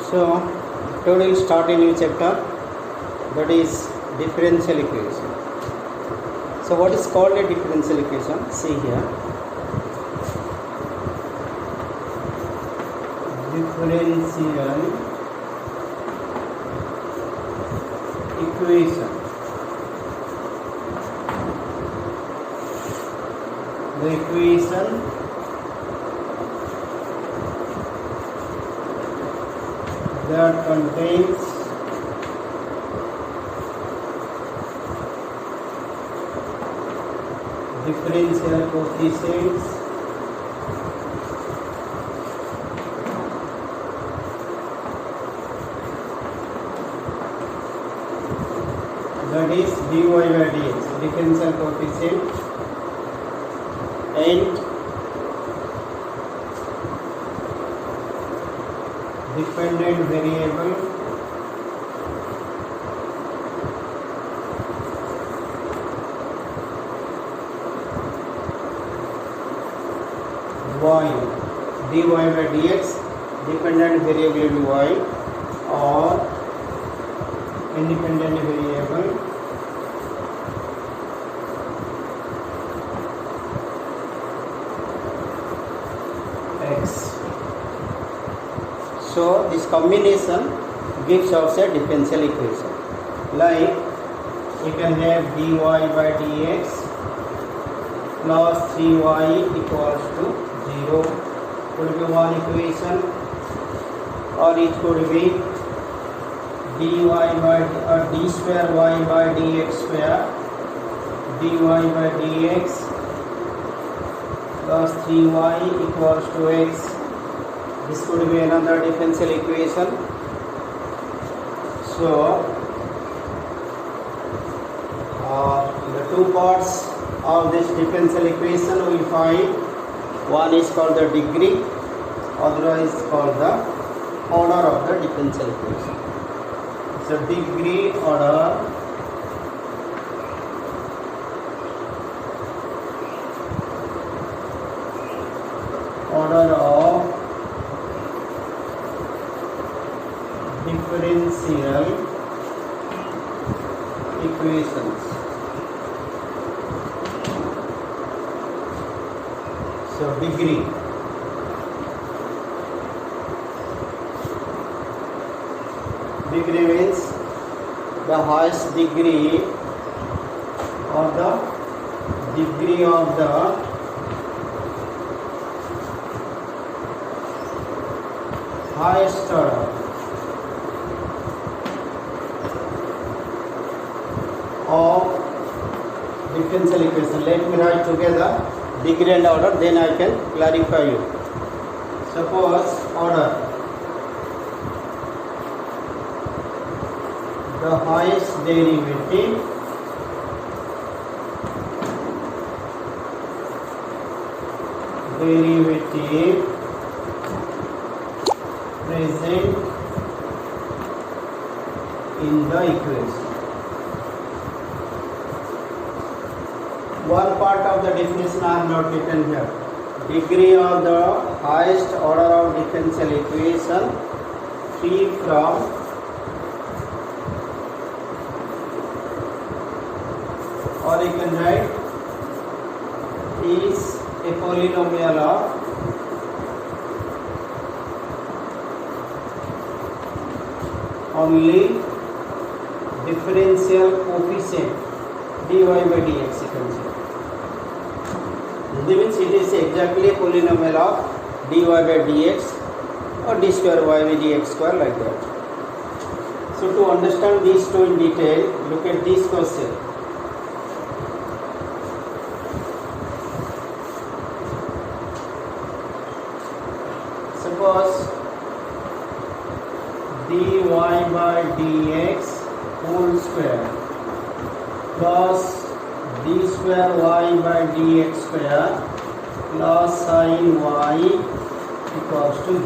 So today we'll start a new chapter, that is differential equation. So what is called a differential equation? See here. Differential equation. The equation that contains differential coefficients that is dy by dx, differential coefficient, and dependent variable y, dy by dx, dependent variable y, or independent variable x. So this combination gives us a differential equation. Like you can have dy by dx plus 3y equals to 0 could be one equation, or it could be dy by d square y by dx square dy by dx plus 3y equals to x. This could be another differential equation. So the two parts of this differential equation we find. One is called the degree, other is called the order of the differential equation. So degree, order, of differential equations. So degree. Degree means the highest degree, or the degree of the highest order of differential equation. Let me write together degree and order, then I can clarify you. Suppose order, the highest derivative present in the equation. One part of the definition I have not written here. Degree of the highest order of differential equation free from or you can write is a polynomial of only differential coefficient dy by dx. You can say this means it is exactly a polynomial of dy by dx or d square y by dx square, like that. So to understand these two in detail, look at this question. Suppose dy by dx whole square plus d square y by dx square plus sin y equals to 0.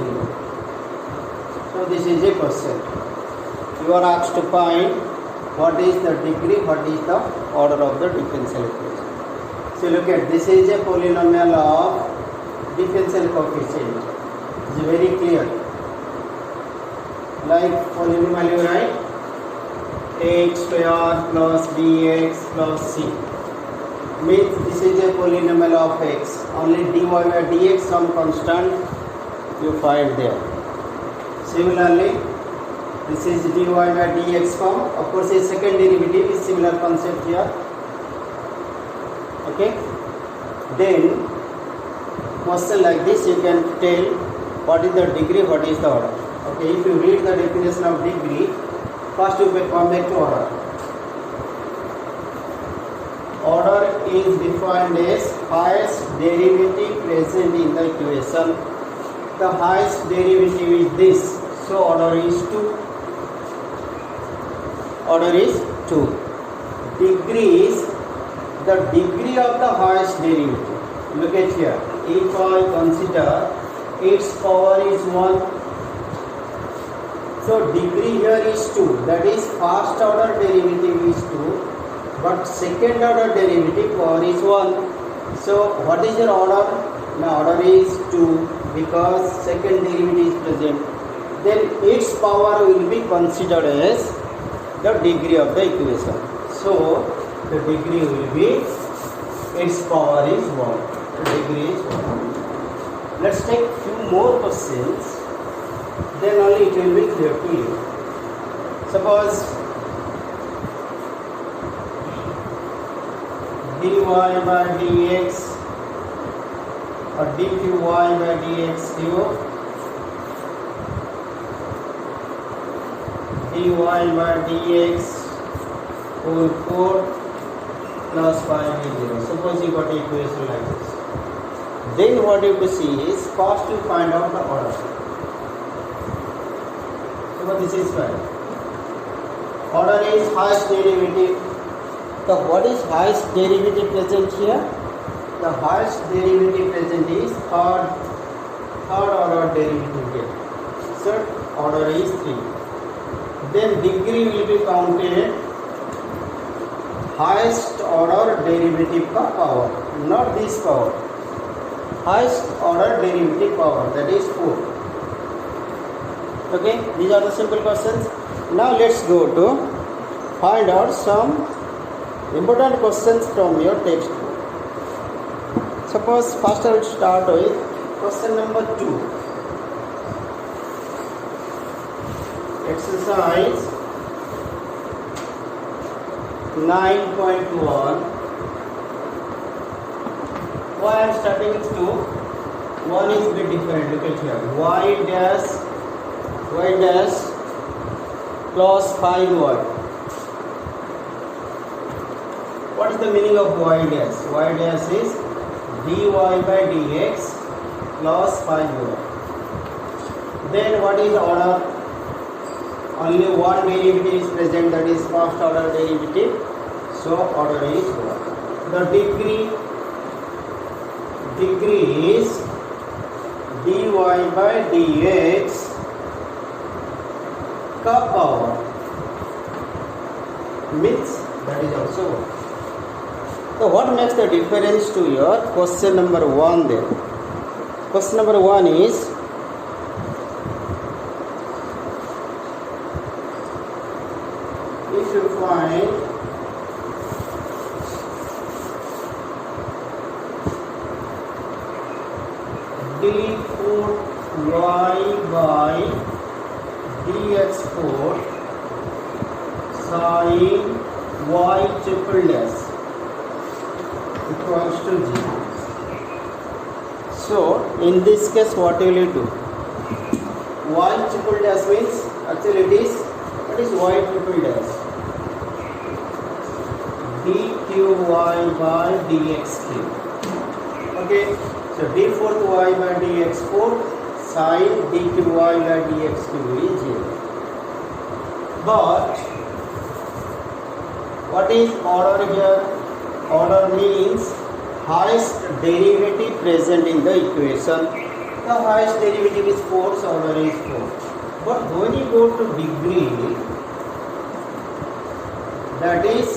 So this is a question. You are asked to find what is the degree, what is the order of the differential equation. So look at this, is a polynomial of differential coefficient. It is very clear. Like polynomial you write ax square plus bx plus c. Means this is a polynomial of x. Only dy by dx some constant you find there. Similarly, this is dy by dx form. Of course, a second derivative is similar concept here. Okay. Then question like this, you can tell what is the degree, what is the order. Okay. If you read the definition of degree, first you come back to order. Order is defined as highest derivative present in the equation. The highest derivative is this, so order is 2. Order is 2. Degree is the degree of the highest derivative. Look at here. If I consider its power is 1, so degree here is 2. That is first order derivative is 2, but second order derivative power is 1. So what is your order? Now order is 2 because second derivative is present. Then its power will be considered as the degree of the equation. So the degree will be its power is 1. The degree is 1. Let's take few more questions. Then only it will be clear to you. Suppose dy by dx or dqy by dx cube, dy by dx whole 4 plus 5 is 0. Suppose you got equation like this. Then what you have to see is first you find out the order. So this is fine. Order is highest derivative. So what is highest derivative present here? The highest derivative present is third order derivative here. So order is 3. Then degree will be counted highest order derivative ka power, not this power. Highest order derivative power, that is 4. Okay, these are the simple questions. Now let's go to find out some important questions from your textbook. Suppose first I will start with question number 2. Exercise 9.1. Why I am starting with 2? 1 is a bit different. Look at here. Y dash plus 5y. What is the meaning of y dash? Y dash is dy by dx plus 5y. Then what is order? Only one derivative is present, that is first order derivative. So order is 1. The degree is dy by dx ka power, means that is also 1. So what makes the difference to your question number 1 there? Question number 1 is if you find d4y by dx4 sin y triple dash equals to 0. So in this case what will you do? Y triple dash means actually it is y triple dash dqy by dx cube. Okay, so d4th y by dx4 sin dqy by dx cube is 0. But what is order here? Order means highest derivative present in the equation. The highest derivative is 4, so order is 4. But when you go to degree, that is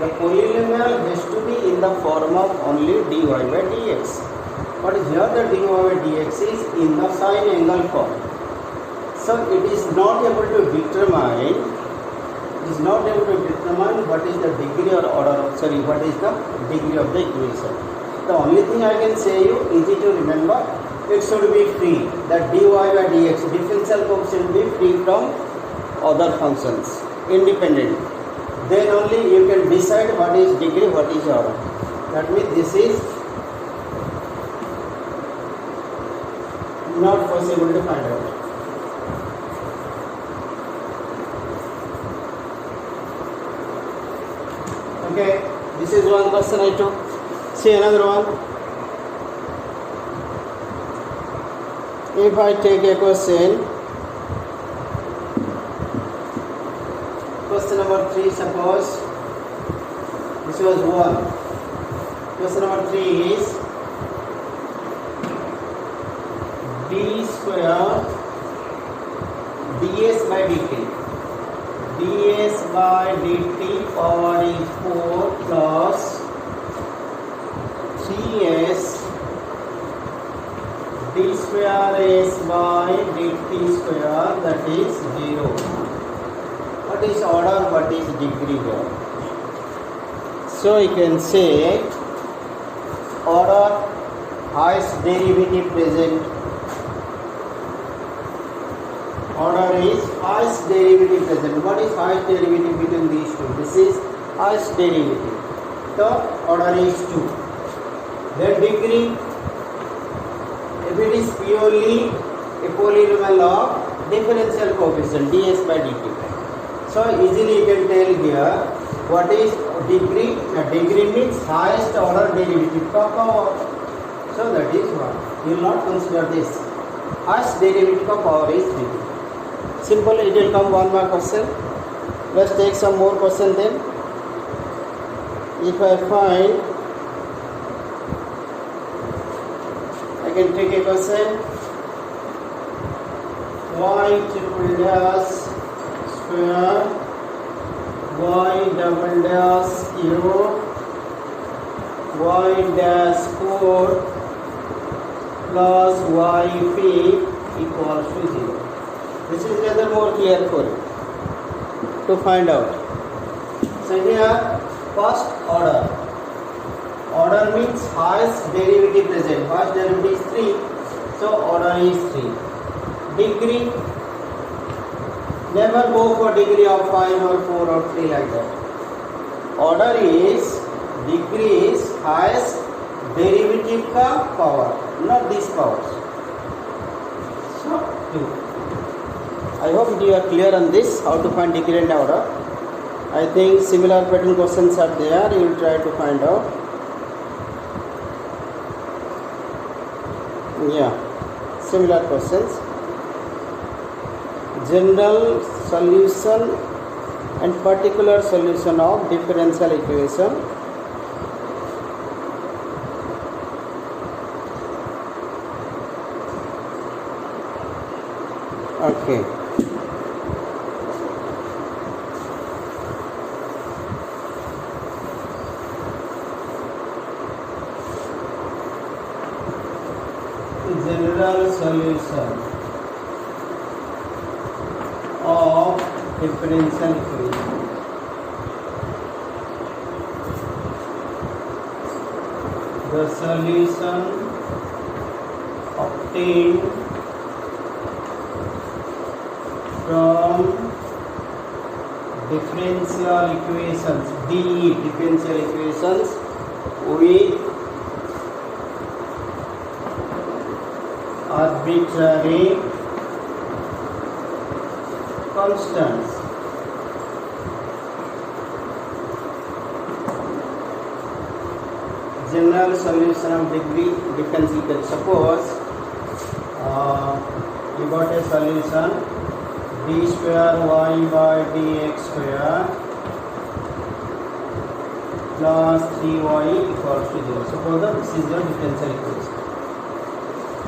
the polynomial has to be in the form of only dy by dx. But here the dy by dx is in the sine angle form. So it is not able to determine. It is not able to determine what is the degree or order of, what is the degree of the equation. The only thing I can say you, easy to remember, it should be free. That dy by dx, differential coefficient be free from other functions, independent. Then only you can decide what is degree, what is order. That means this is not possible to find out. Okay, this is one question I took. See another one. If I take a question number 3, suppose this was 1. Question number 3 is d square ds by dt. ds by dt power is 4 plus 3s d square s by dt square, that is 0. What is order, what is degree here? So you can say order highest derivative present. Order is highest derivative present. What is highest derivative between these two? This is highest derivative. So order is 2. Then degree, if it is purely a polynomial of differential coefficient ds by dt. So easily you can tell here what is degree. Degree means highest order derivative power. So that is what you will not consider this. Highest derivative of power is degree. Simple, it will come one more question. Let's take some more question then. If I find, I can take a question. Y triple dash square y double dash cube y dash 4 plus y fifth equals to 0. This is rather more clear for you to find out. So here first order. Order means highest derivative present. First derivative is 3. So order is 3. Degree, never go for degree of 5 or 4 or 3 like that. Order is, degree is highest derivative ka power, not these powers. So 2. I hope you are clear on this, how to find degree and order. I think similar pattern questions are there, you will try to find out. Yeah, similar questions. General solution and particular solution of differential equation. Okay. General solution of differential equation. The solution obtained from differential equations, DE differential equations with arbitrary constants. General solution of degree differential equation. Suppose you got a solution d square y by dx square plus 3y equals to 0. Suppose that this is your differential equation.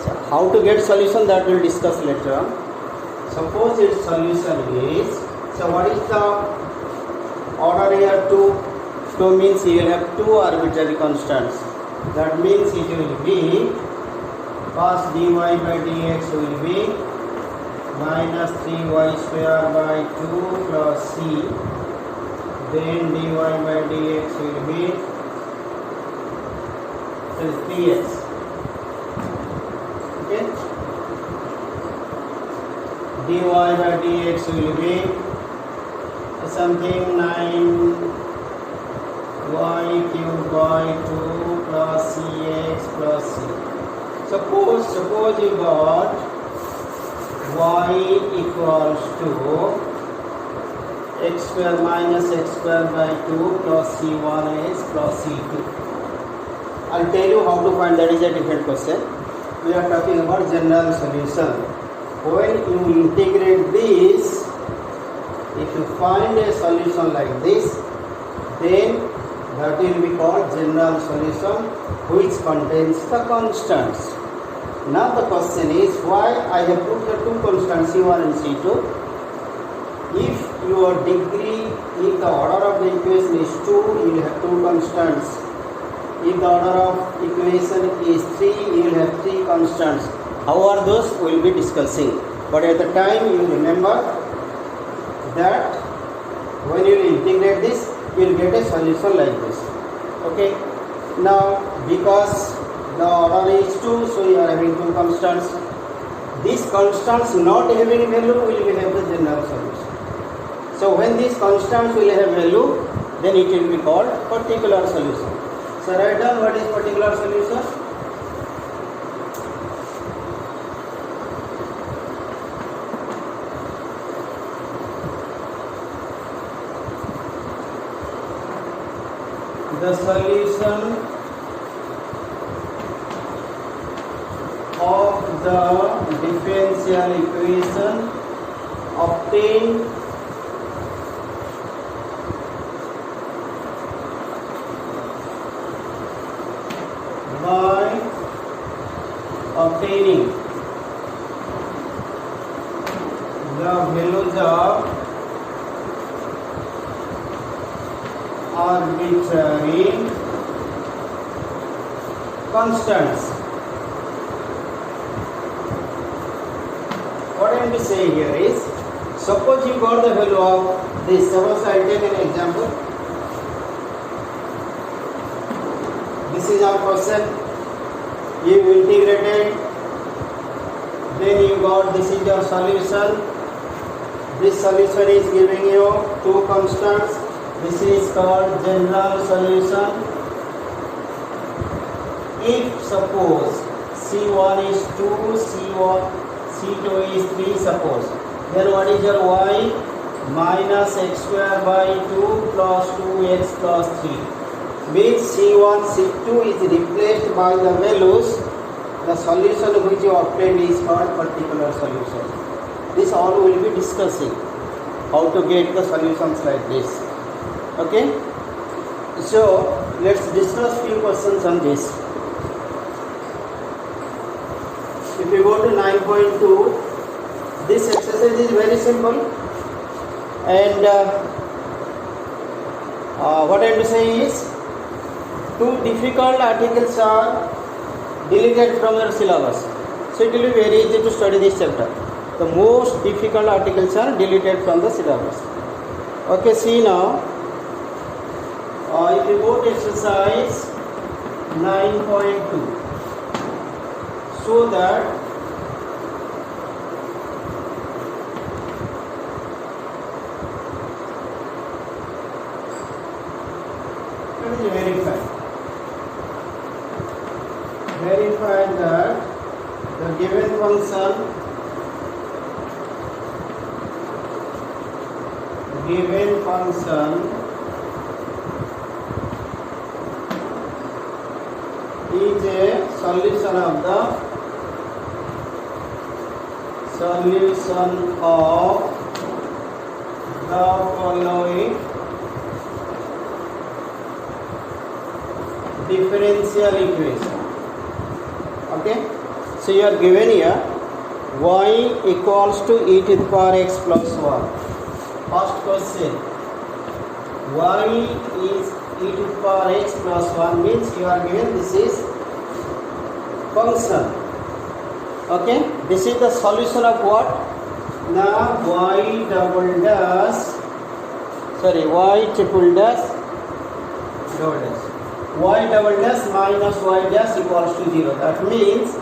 So how to get solution, that we'll discuss later. Suppose its solution is, so what is the order here? 2. 2 means you will have 2 arbitrary constants. That means it will be cos dy by dx will be minus 3y square by 2 plus c, then dy by dx will be 3x. Okay, dy by dx will be something 9y cubed by 2 plus cx plus c. Suppose you got y equals to x square minus x square by 2 plus c1x plus c2. I'll tell you how to find. That is a different question. We are talking about general solution. When you integrate this, if you find a solution like this, then that will be called general solution, which contains the constants. Now the question is, why I have put the two constants c1 and c2. If your degree, if the order of the equation is 2, you will have two constants. If the order of equation is 3, you will have three constants. How are those? We will be discussing. But at the time, you remember that when you integrate this, you will get a solution like this. Okay. Now, because the order is 2, so you are having two constants. These constants not having value will have the general solution. So when these constants will have value, then it will be called particular solution. So write down what is particular solution. The solution of the differential equation obtained by obtaining the values of arbitrary constants. What I am to say here is, suppose you got the value of this. Suppose I take an example. This is our question. You integrated, then you got, this is your solution. This solution is giving you two constants. This is called general solution. If suppose C1 is 2, C2 is 3, suppose, then what is your y? Minus x square by 2 plus 2x plus 3. Means C1, C2 is replaced by the values. The solution which you obtained is called particular solution. This all we will be discussing. How to get the solutions like this. Okay. So let's discuss few questions on this. If you go to 9.2, this exercise is very simple, and what I am to say is, two difficult articles are deleted from your syllabus, so it will be very easy to study this chapter. The most difficult articles are deleted from the syllabus. Okay, see now, if you go to exercise 9.2, so that let me verify that the given function is a solution of the following differential equation. Okay, so you are given here y equals to e to the power x plus 1. First question, y is e to the power x plus 1 means you are given this is function. Okay, this is the solution of what? Now y double dash, sorry, y triple dash double dash, y double dash minus y dash equals to 0. That means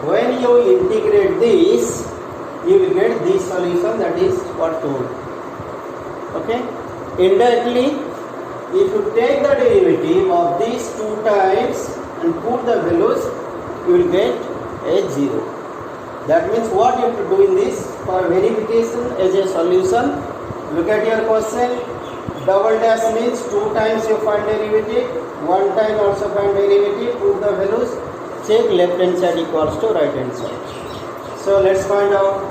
when you integrate this, you will get this solution, that is what told. Okay? Indirectly, if you take the derivative of these two times and put the values, you will get a 0. That means what you have to do in this for verification as a solution. Look at your question. Double dash means 2 times you find derivative, 1 time also find derivative, put the values, check left hand side equals to right hand side. So let's find out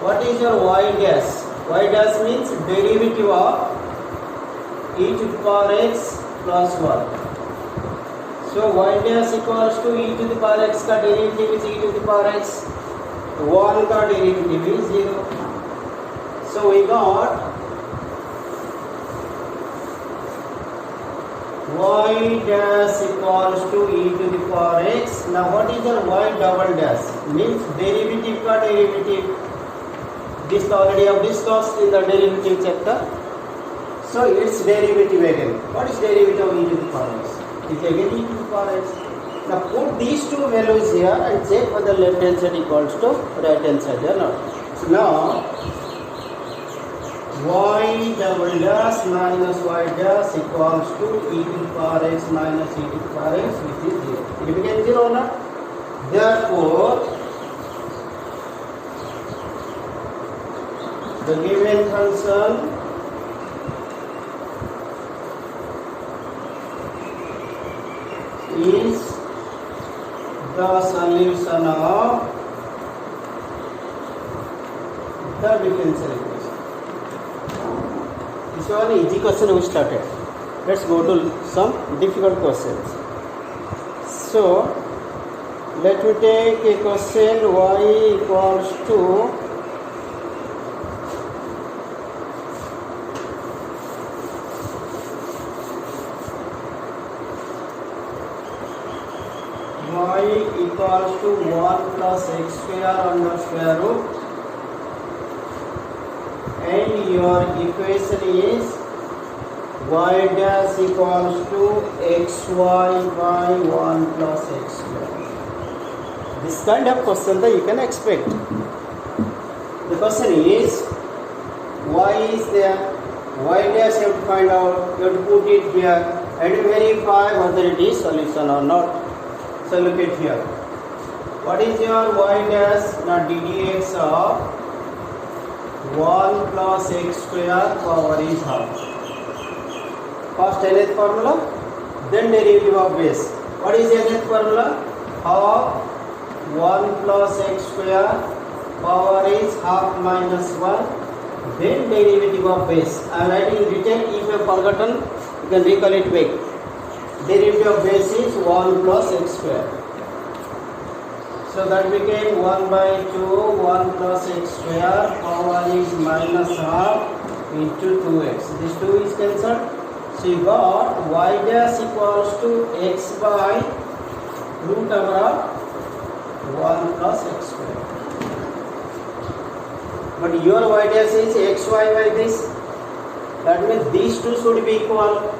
what is your y dash. Y dash means derivative of e to the power x plus 1. So y dash equals to e to the power x का derivative is e to the power x. 1 का derivative is 0. So we got y dash equals to e to the power x. Now what is your y double dash? Means derivative का derivative. This already have discussed in the derivative chapter. So its derivative again. What is derivative of e to the power x? It's again e to the power x. Now put these two values here and check whether left hand side equals to right hand side or not. So now y double dash minus y dash equals to e to the power x minus e to the power x, which is 0. It became 0 or not? Therefore, the given function is the solution of the differential equation. This one easy question we started. Let's go to some difficult questions. So let me take a question y equals to y equals to 1 plus x square under square root, and your equation is y dash equals to xy by 1 plus x square. This kind of question that you can expect. The question is y is there, y dash you have to find out, you have to put it here and verify whether it is solution or not. So look at here. What is your y dash? Now ddx of 1 plus x square power is half. First nth formula, then derivative of base. What is nth formula? Half 1 plus x square power is half minus 1. Then derivative of base. I am writing in detail. If you have forgotten, you can recall it back. Derivative of base is 1 plus x square. So that became 1 by 2, 1 plus x square, power is minus half into 2x. This 2 is cancelled. So you got y dash equals to x by root over 1 plus x square. But your y dash is xy by this. That means these two should be equal.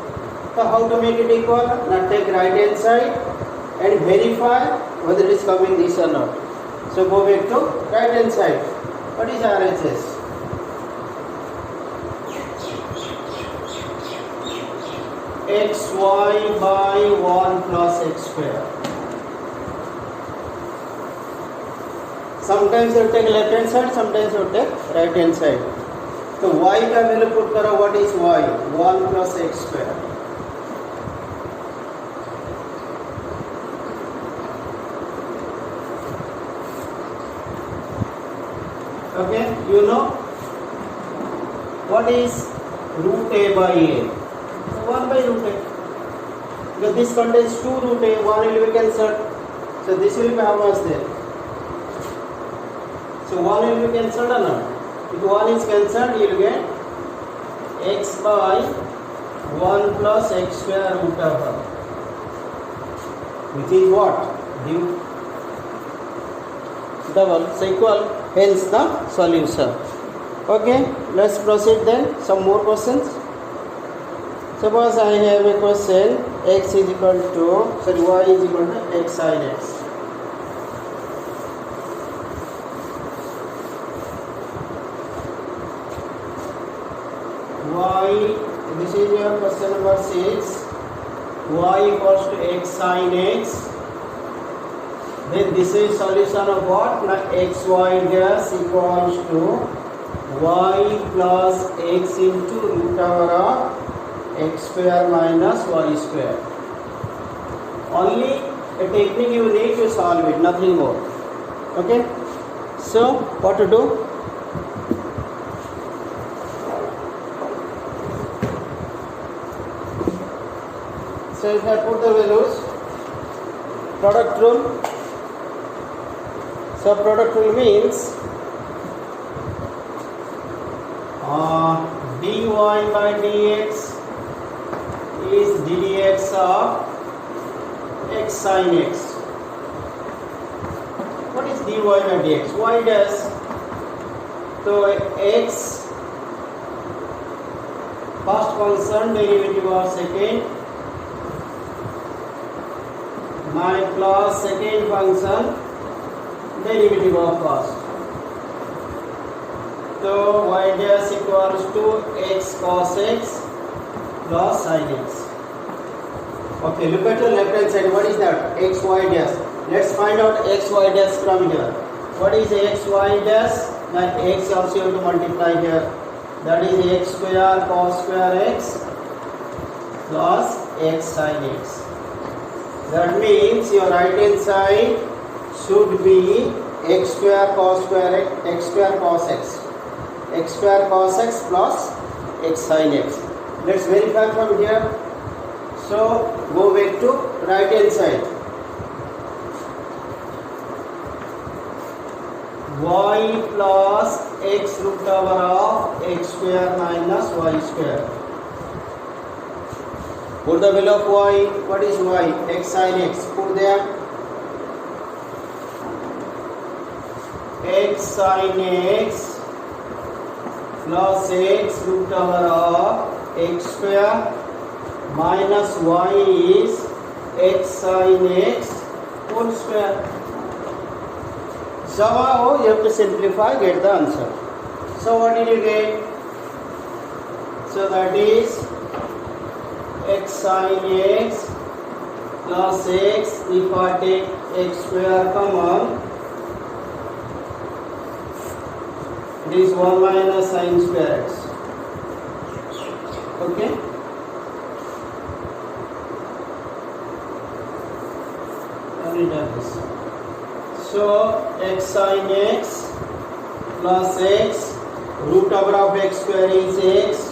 So how to make it equal? Now take right hand side and verify whether it is coming this or not. So go back to right hand side. What is RHS? xy by 1 plus x square. Sometimes you take left hand side, sometimes you take right hand side. So y का value put करो. What is y? 1 plus x square. Okay, you know what is root a by a? So 1 by root a. Because this contains 2 root a, 1 will be cancelled. So this will be how much there? So 1 will be cancelled or not? If 1 is cancelled, you will get x by 1 plus x square root over, which is what? Due. double, so equal, hence the solution. Okay, let's proceed then. Some more questions. Suppose I have a question, x is equal to, sorry, y is equal to x sin x. Y, this is your question number 6. Y equals to x sin x. Then this is solution of what? Now xy dash equals to y plus x into root over of x square minus y square. Only a technique you need to solve it, nothing more. Okay. So what to do? So if I put the values, product rule. So product rule means dy by dx is ddx of x sin x. What is dy by dx? Y dash. So x first function derivative of second, my plus second function derivative of first. So y dash equals to x cos x plus sin x. Okay, look at the left hand side. What is that? X y dash. Let's find out x y dash from here. What is x y dash? Then x also you have to multiply here. That is x square cos square x plus x sin x. That means your right hand side should be x square cos square x square cos x, x square cos x plus x sin x. Let's verify from here. So go back to right hand side. Y plus x root over of x square minus y square. Put the value of y. What is y? X sin x. Put there. X sin x plus x root over of x square minus y is x sin x whole square. Somehow you have to simplify, get the answer. So what did you get? So that is x sin x plus x, if I take x square common, it is 1 minus sin square x. Okay. And it this. So x sin x plus x, root over of x square is x,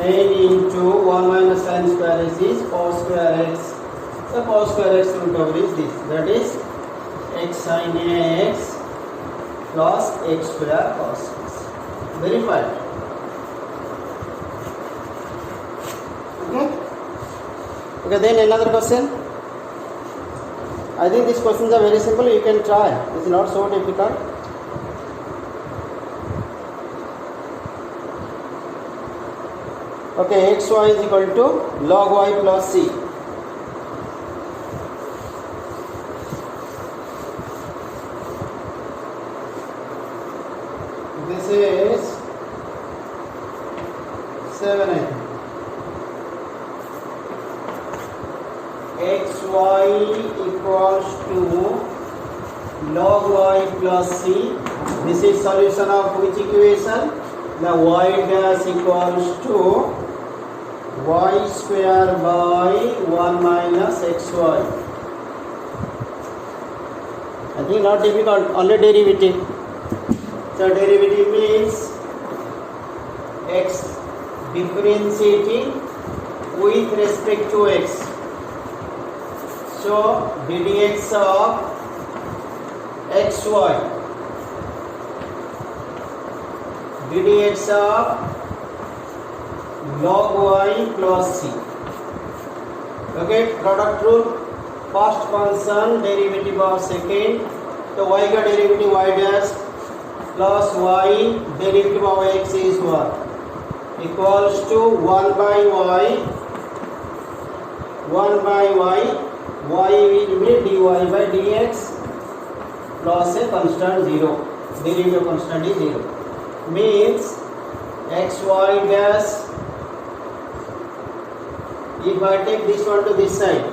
and into 1 minus sin square is cos square x. So cos square x root over is this. That is x sin x plus x square cos x. Verified. Okay. Okay. Then another question. I think these questions are very simple. You can try. It's not so difficult. Okay, xy is equal to log y plus c. This is 7 I think. xy equals to log y plus c. This is solution of which equation? The y dash equals to y square by 1 minus xy. I think not difficult, only derivative. So derivative means x differentiating with respect to x. So ddx of xy, ddx of log y plus c. Okay, product rule. First function derivative of second, तो y का derivative y dash plus y derivative of x is what equals to 1 by y will be dy by dx plus a constant 0, derivative constant is 0, means xy dash, if I take this one to this side,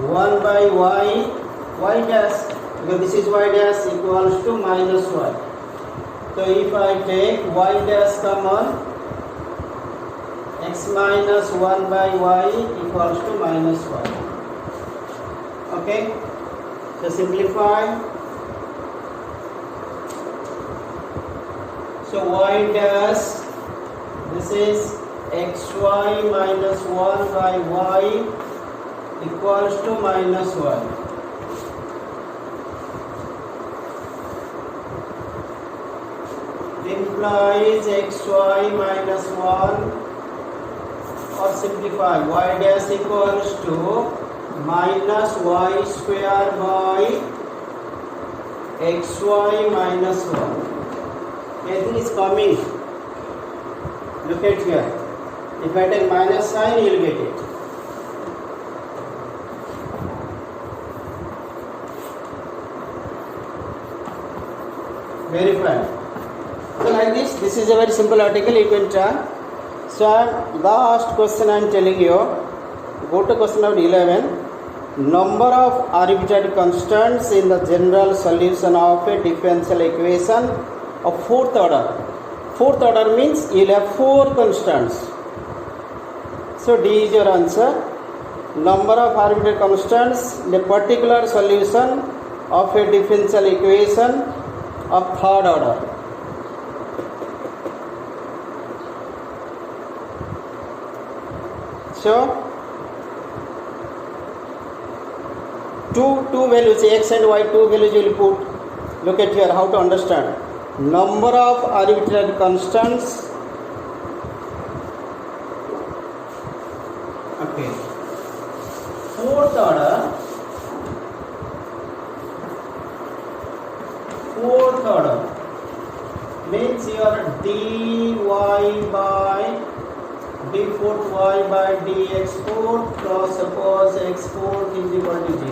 1 by y dash, because this is y dash equals to minus y. So if I take y dash common, x minus 1 by y equals to minus y. Okay, so simplify. So y dash, this is xy minus 1 by y equals to minus y. Implies xy minus 1, or simplify, y dash equals to minus y square by xy minus 1. Anything is coming. Look at here. If I take minus sign, you will get it. Very fine. So like this is a very simple article, you can try. So the last question I am telling you, go to question number 11. Number of arbitrary constants in the general solution of a differential equation of fourth order. Fourth order means you will have 4 constants. So D is your answer. Number of arbitrary constants in a particular solution of a differential equation of third order. So two values, x and y, 2 values you will put. Look at here how to understand. Number of arbitrary constants. Okay. Fourth order means your dy by d fourth y by dx fourth plus suppose x fourth is equal to 0.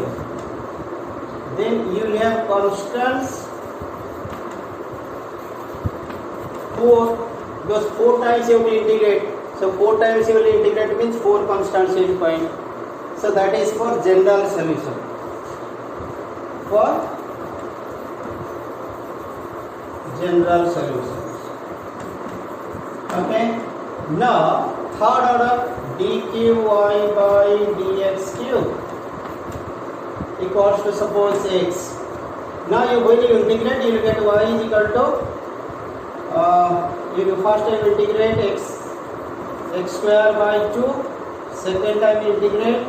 Then you will have constants 4, because 4 times you will integrate. So 4 times you will integrate means 4 constants you will find. So that is for general solution. For general solutions. Okay. Now third order dqy by dx cube equals to suppose x. Now when you integrate, you will get y is equal to you first time integrate x square by 2, second time integrate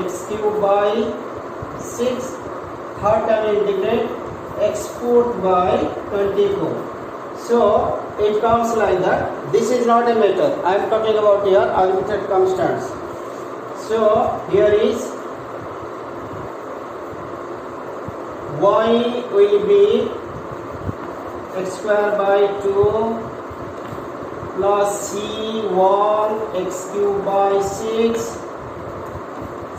x cube by 6, third time integrate x fourth by 24. So it comes like that. This is not a matter. I am talking about here arbitrary constants. So here is y will be x square by 2 plus c1 x cube by 6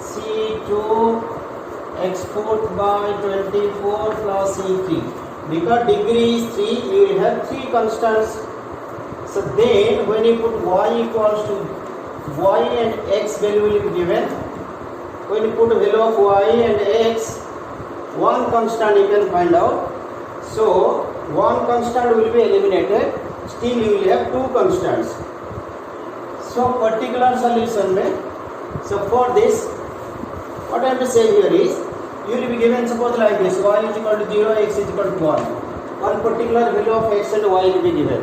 c2 x fourth by 24 plus c3. Because degree is 3, you will have 3 constants. So then when you put y equals to y and x value will be given. When you put value of y and x, one constant you can find out. So one constant will be eliminated. Still you will have 2 constants. So particular solution में, so for this, what I am to say here is, you will be given suppose like this, y is equal to 0, x is equal to 1. One particular value of x and y will be given.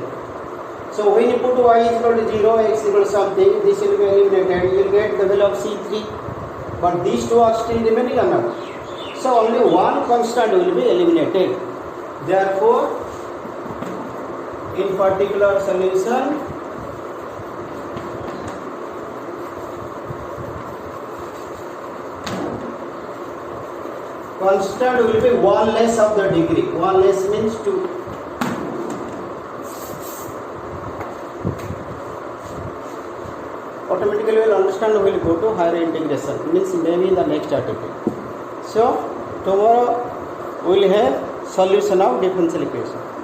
So when you put y is equal to 0, x is equal to something, this will be eliminated. You will get the value of c3. But these two are still remaining or not? So only one constant will be eliminated. Therefore, in particular solution, constant will be 1 less of the degree. 1 less means 2. Automatically we will understand, we will go to higher integration, means maybe in the next article. So tomorrow we will have solution of differential equation.